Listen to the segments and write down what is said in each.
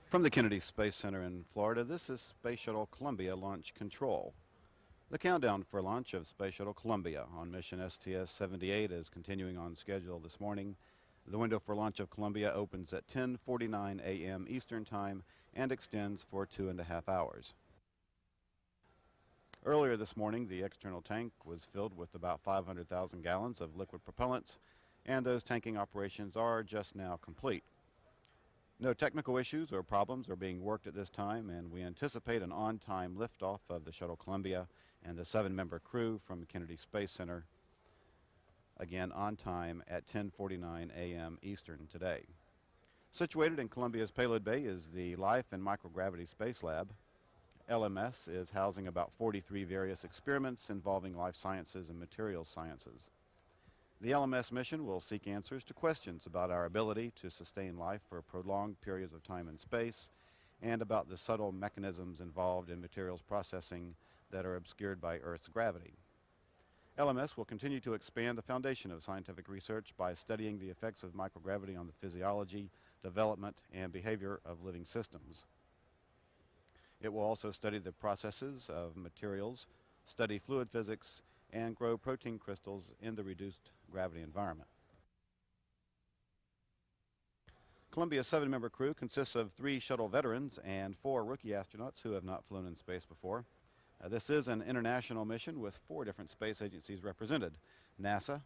From the Kennedy Space Center in Florida, this is Space Shuttle Columbia Launch Control. The countdown for launch of Space Shuttle Columbia on mission STS-78 is continuing on schedule this morning. The window for launch of Columbia opens at 10:49 a.m. Eastern Time and extends for 2.5 hours. Earlier this morning, the external tank was filled with about 500,000 gallons of liquid propellants, and those tanking operations are just now complete. No technical issues or problems are being worked at this time, and we anticipate an on-time liftoff of the Shuttle Columbia and the 7-member crew from Kennedy Space Center, again on time at 10:49 a.m. Eastern today. Situated in Columbia's payload bay is the Life and Microgravity Space Lab. LMS is housing about 43 various experiments involving life sciences and materials sciences. The LMS mission will seek answers to questions about our ability to sustain life for prolonged periods of time and space, and about the subtle mechanisms involved in materials processing that are obscured by Earth's gravity. LMS will continue to expand the foundation of scientific research by studying the effects of microgravity on the physiology, development, and behavior of living systems. It will also study the processes of materials, study fluid physics, and grow protein crystals in the reduced gravity environment. Columbia's 7-member crew consists of 3 shuttle veterans and 4 rookie astronauts who have not flown in space before. This is an international mission with 4 different space agencies represented: NASA,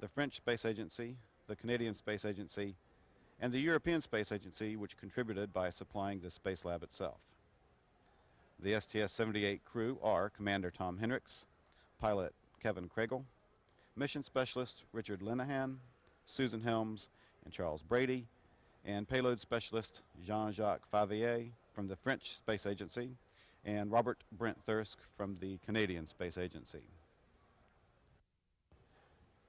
the French Space Agency, the Canadian Space Agency, and the European Space Agency, which contributed by supplying the Space Lab itself. The STS-78 crew are Commander Tom Hendricks, pilot Kevin Kregel, mission specialist Richard Linehan, Susan Helms, and Charles Brady, and payload specialist Jean-Jacques Favier from the French Space Agency, and Robert Brent Thirsk from the Canadian Space Agency.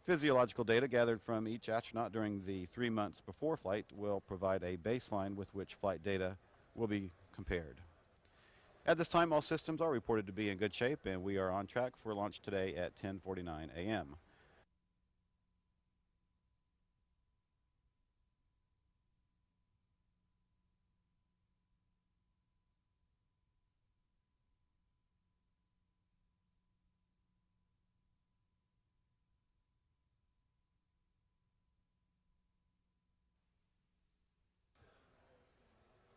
Physiological data gathered from each astronaut during the 3 months before flight will provide a baseline with which flight data will be compared. At this time, all systems are reported to be in good shape, and we are on track for launch today at 10:49 a.m.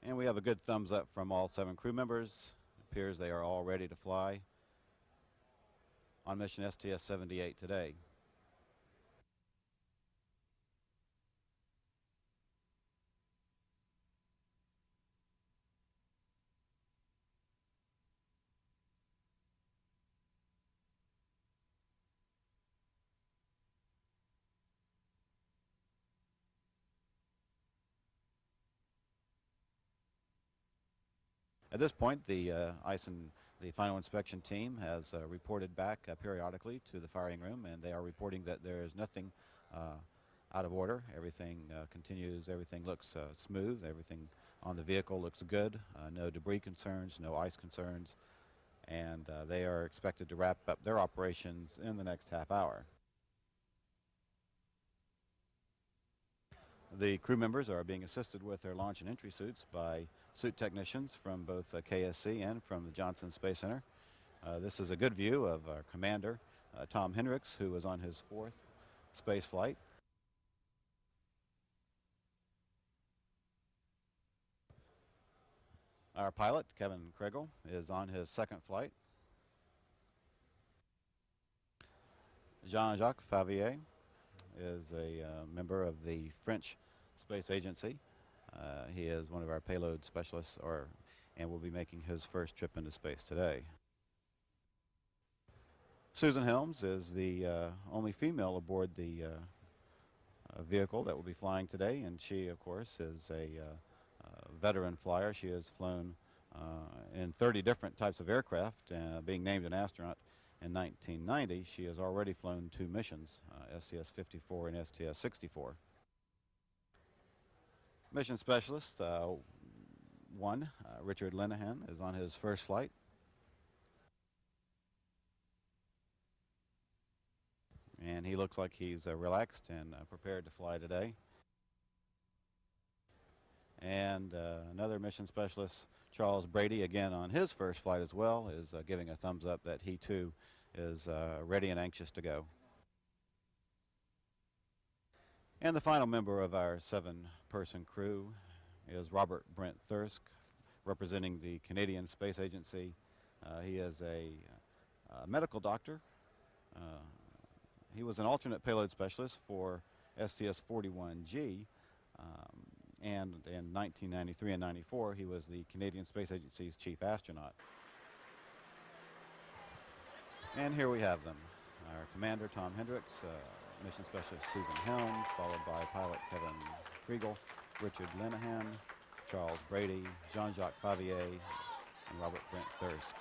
And we have a good thumbs up from all 7 crew members. It appears they are all ready to fly on mission STS-78 today. At this point, the the final inspection team has reported back periodically to the firing room, and they are reporting that there is nothing out of order. Everything continues, everything looks smooth, everything on the vehicle looks good, no debris concerns, no ice concerns, and they are expected to wrap up their operations in the next half hour. The crew members are being assisted with their launch and entry suits by suit technicians from both KSC and from the Johnson Space Center. This is a good view of our commander, Tom Hendricks, who is on his 4th space flight. Our pilot, Kevin Kregel, is on his 2nd flight. Jean-Jacques Favier is a member of the French Space Agency. He is one of our payload specialists, and will be making his first trip into space today. Susan Helms is the only female aboard the vehicle that will be flying today, and she, of course, is a veteran flyer. She has flown in 30 different types of aircraft, being named an astronaut in 1990. She has already flown 2 missions, STS-54 and STS-64. Mission Specialist 1, Richard Linehan, is on his 1st flight. And he looks like he's relaxed and prepared to fly today. And another mission specialist, Charles Brady, again on his first flight as well, is giving a thumbs up that he too is ready and anxious to go. And the final member of our 7-person crew is Robert Brent Thirsk, representing the Canadian Space Agency. He is a medical doctor. He was an alternate payload specialist for STS-41G, and in 1993 and 94, he was the Canadian Space Agency's chief astronaut. And here we have them. Our commander, Tom Hendricks, mission specialist Susan Helms, followed by pilot Kevin Kriegel, Richard Linehan, Charles Brady, Jean-Jacques Favier, and Robert Brent Thirsk.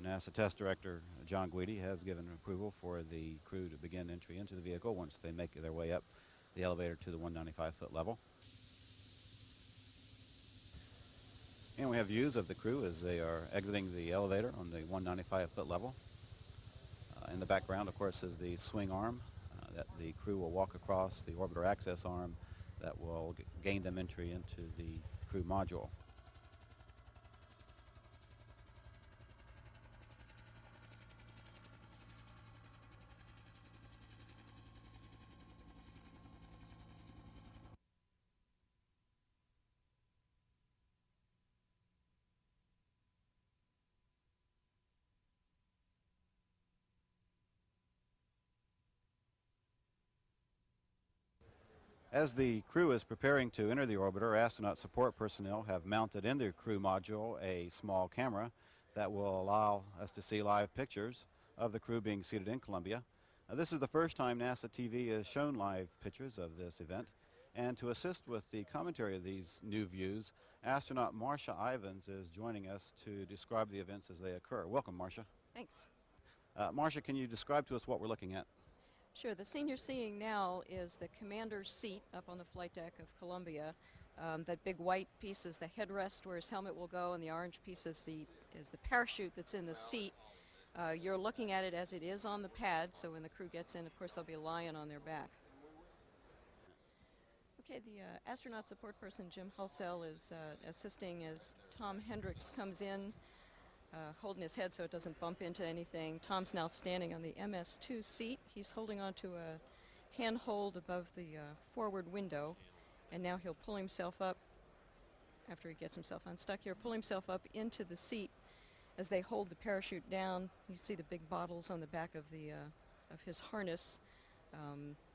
NASA Test Director John Guidi has given approval for the crew to begin entry into the vehicle once they make their way up the elevator to the 195-foot level. And we have views of the crew as they are exiting the elevator on the 195-foot level. In the background, of course, is the swing arm that the crew will walk across, the orbiter access arm that will gain them entry into the crew module. As the crew is preparing to enter the orbiter, astronaut support personnel have mounted in their crew module a small camera that will allow us to see live pictures of the crew being seated in Columbia. This is the first time NASA TV has shown live pictures of this event. And to assist with the commentary of these new views, astronaut Marcia Ivins is joining us to describe the events as they occur. Welcome, Marcia. Thanks. Marcia, can you describe to us what we're looking at? Sure. The scene you're seeing now is the commander's seat up on the flight deck of Columbia. That big white piece is the headrest where his helmet will go, and the orange piece is the parachute that's in the seat. You're looking at it as it is on the pad, so when the crew gets in, of course, there'll be a lion on their back. Okay, the astronaut support person, Jim Halsell, is assisting as Tom Hendricks comes in, holding his head so it doesn't bump into anything. Tom's now standing on the MS-2 seat. He's holding onto a handhold above the forward window, and now he'll pull himself up, after he gets himself unstuck here, pull himself up into the seat. As they hold the parachute down, you see the big bottles on the back of his harness.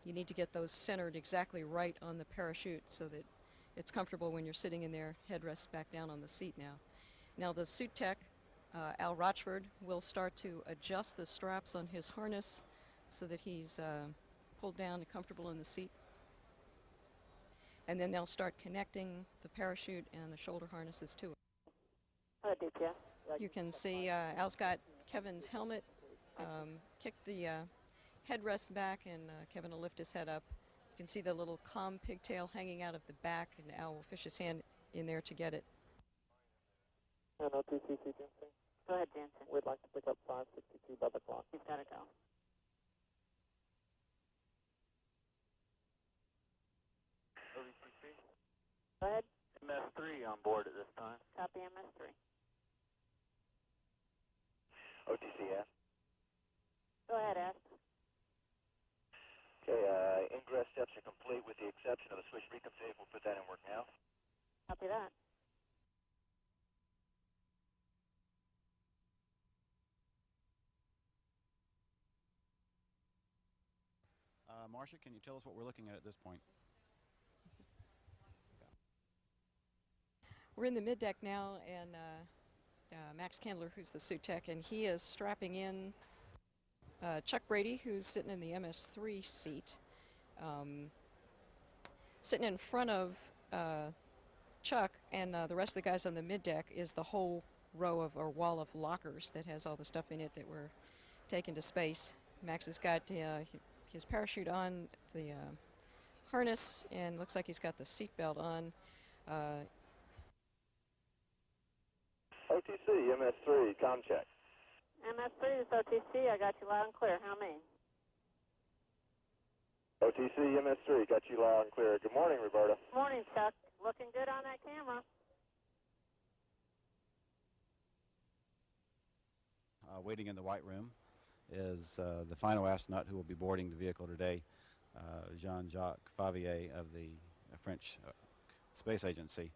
You need to get those centered exactly right on the parachute so that it's comfortable when you're sitting in there, headrest back down on the seat now. Now the suit tech, Al Rochford, will start to adjust the straps on his harness so that he's pulled down and comfortable in the seat. And then they'll start connecting the parachute and the shoulder harnesses to it. You can see Al's got Kevin's helmet, kicked the headrest back, and Kevin will lift his head up. You can see the little comm pigtail hanging out of the back, and Al will fish his hand in there to get it. OTC Jansen. Go ahead, Jansen. We'd like to pick up 562 by the clock. He's got to go. OTC. Go ahead. MS3 on board at this time. Copy MS3. OTCS. Go ahead, Ask. Okay, ingress steps are complete with the exception of a switch recompensate. We'll put that in work now. Copy that. Marcia, can you tell us what we're looking at this point? We're in the middeck now, and Max Candler, who's the suit tech, and he is strapping in Chuck Brady, who's sitting in the MS-3 seat. Sitting in front of Chuck and the rest of the guys on the middeck is the whole row of, or wall of lockers that has all the stuff in it that we're taking to space. Max has got his parachute on, the harness, and looks like he's got the seat belt on. OTC, MS3, com check. MS3, this OTC. I got you loud and clear. How many? OTC MS3, got you loud and clear. Good morning, Roberta. Morning, Chuck. Looking good on that camera. Waiting in the White Room is the final astronaut who will be boarding the vehicle today, Jean-Jacques Favier of the French Space Agency.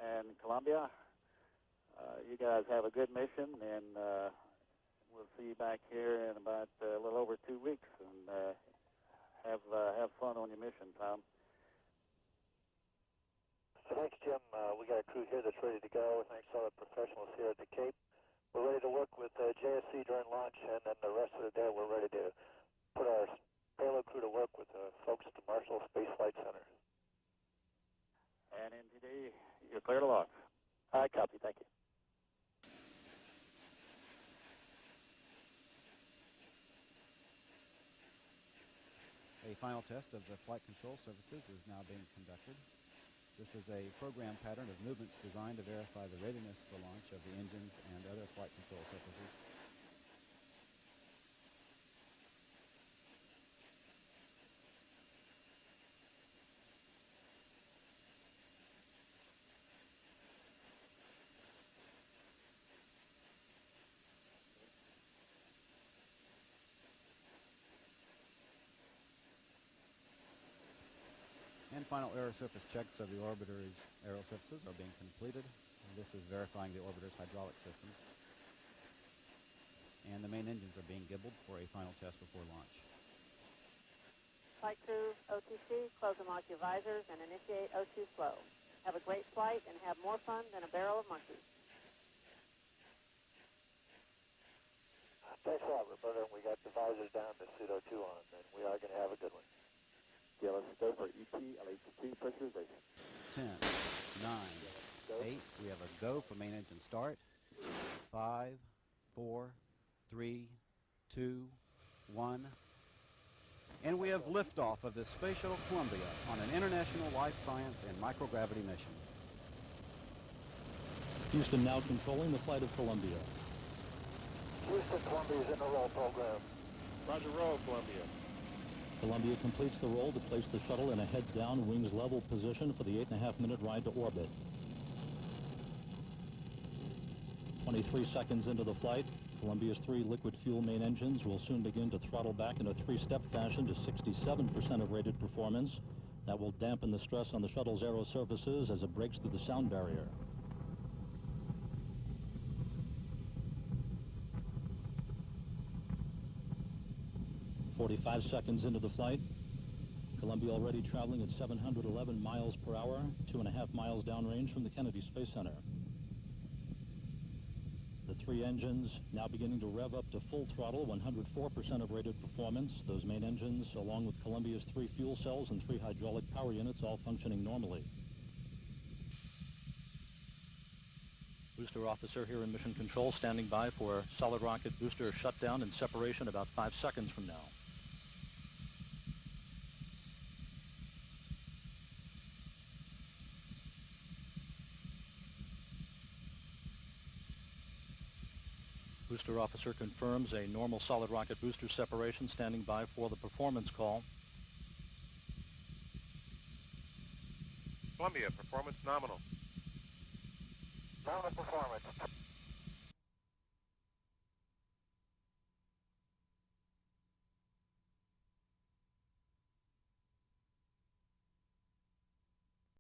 And Columbia, you guys have a good mission, and we'll see you back here in about a little over 2 weeks, and have fun on your mission, Tom. So thanks, Jim. We got a crew here that's ready to go. Thanks to all the professionals here at the Cape. We're ready to work with JSC during launch, and then the rest of the day we're ready to put our payload crew to work with the folks at the Marshall Space Flight Center. And NGD, you're clear to launch. I copy. Thank you. A final test of the flight control surfaces is now being conducted. This is a program pattern of movements designed to verify the readiness for launch of the engines and other flight control surfaces. And final aero surface checks of the orbiter's aero surfaces are being completed. And this is verifying the orbiter's hydraulic systems. And the main engines are being gibbled for a final test before launch. Flight crew, OTC, close and lock your visors and initiate O2 flow. Have a great flight and have more fun than a barrel of monkeys. Thanks a lot, Roberta. We got the visors down to pseudo 2 on, and we are going to have a good one. Yeah, let's go for ET LH2 pressurization. 10, 9, 8. We have a go for main engine start. 5, 4, 3, 2, 1. And we have liftoff of the Space Shuttle Columbia on an international life science and microgravity mission. Houston now controlling the flight of Columbia. Houston, Columbia is in the roll program. Roger, roll, Columbia. Columbia completes the roll to place the shuttle in a heads-down, wings-level position for the 8.5-minute ride to orbit. 23 seconds into the flight, Columbia's 3 liquid fuel main engines will soon begin to throttle back in a 3-step fashion to 67% of rated performance. That will dampen the stress on the shuttle's aero surfaces as it breaks through the sound barrier. "45 seconds into the flight, Columbia already traveling at 711 miles per hour, 2.5 miles downrange from the Kennedy Space Center. The 3 engines now beginning to rev up to full throttle, 104% of rated performance. Those main engines, along with Columbia's 3 fuel cells and 3 hydraulic power units, all functioning normally. Booster officer here in Mission Control standing by for solid rocket booster shutdown and separation about 5 seconds from now. Booster officer confirms a normal solid rocket booster separation, standing by for the performance call. Columbia, performance nominal. Nominal performance.